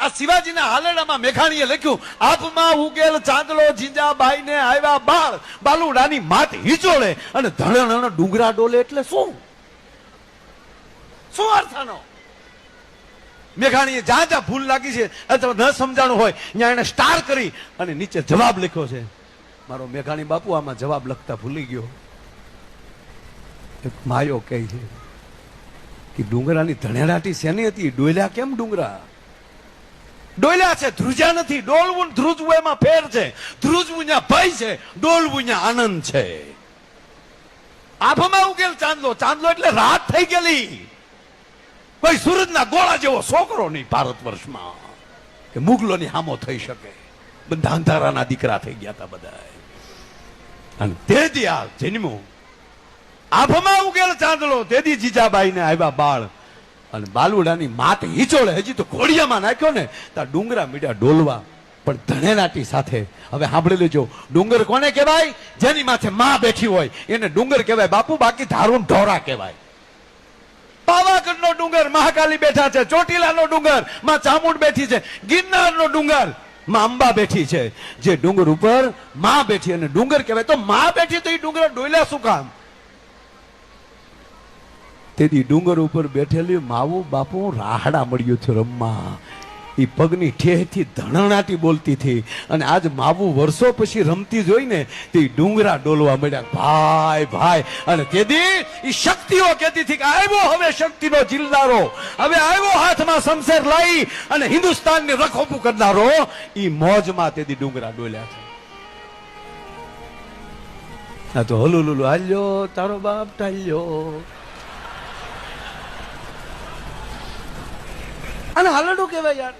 આ શિવાજીના હાલરડામાં મેઘાણીએ લખ્યું, આભમાં ઉગેલ ચાંદલો જીંજાબાઈ ને આવ્યા બાળ, બાલુડાની માત હિચોળે અને ધણણ ડુંગરા ડોલે. એટલે શું અર્થ આનો? મેઘાણીએ જ્યાં જ્યાં ભૂલ લાગી છે અથવા ન સમજાણું હોય ત્યાં એને સ્ટાર કરી અને નીચે જવાબ લખ્યો છે. મારો મેઘાણી બાપુ આમાં જવાબ લખતા ભૂલી ગયો. એક માયો કહે છે કે ડુંગરાની ધણેડાટી શેની હતી? ડોલ્યા કેમ ડુંગરા? ડોલ્યા છે, ધ્રુજ્યા નથી. ડોલવું ને ધ્રુજવું એમાં ફેર છે. ધ્રુજવું ત્યાં ભય છે, ડોલવું ત્યાં આનંદ છે. આભમાં ઉગેલ ચાંદલો, ચાંદલો એટલે રાત થઈ ગયેલી. કોઈ સૂરજના ગોળા જેવો છોકરો નહીં ભારત વર્ષમાં કે મુગલોની હામો થઈ શકે. બધા અંધારાના દીકરા થઈ ગયા હતા બધા. અને તેથી આ જન્મો આભમાં ઉગેલ ચાંદલો, તેથી જીજાબાઈ ને આવ્યા બાળ અને બાલુડાની માત હિચોળે. હજી તો ઘોડિયામાં નાખ્યો ને ત્યાં ડુંગરા મીડિયા ડોલવા, પણ ધણેલાટી સાથે. હવે સાંભળી લેજો, ડુંગર કોને કહેવાય? જેની માથે માં બેઠી હોય એને ડુંગર કહેવાય બાપુ, બાકી ધારું ઢોરા કહેવાય. પાવાગઢનો ડુંગર મહાકાલી બેઠા છે, ચોટીલાનો ડુંગર માં ચામુંડ બેઠી છે, ગિરનારનો ડુંગર માં અંબા બેઠી છે. જે ડુંગર ઉપર માં બેઠી અને ડુંગર કહેવાય, તો માં બેઠી તો એ ડુંગર ડોલ્યા શું કામ? તેથી ડુંગર ઉપર બેઠેલી માવું બાપુ રાહડા મળ્યું છે રમવા. એ પગની ઠેહથી ધણણાટી બોલતી હતી અને આજ માવું વર્ષો પછી રમતી જોઈને તે ડુંગરા ડોલવા મળ્યા. ભાઈ ભાઈ. અને તેથી એ શક્તિઓ કહેતી હતી કે આવ્યો હવે શક્તિનો જિલ્લારો, હવે આવ્યો હાથમાં શમશેર લઈ અને હિન્દુસ્તાનને રખોપું કરનારો. એ મોજમાં તેથી ડુંગરા ડોલ્યા છે. આ તો હલુલુલુ હાલ્યો તારો બાપ ટાલ્યો. અને હાલડું કહેવાય યાર.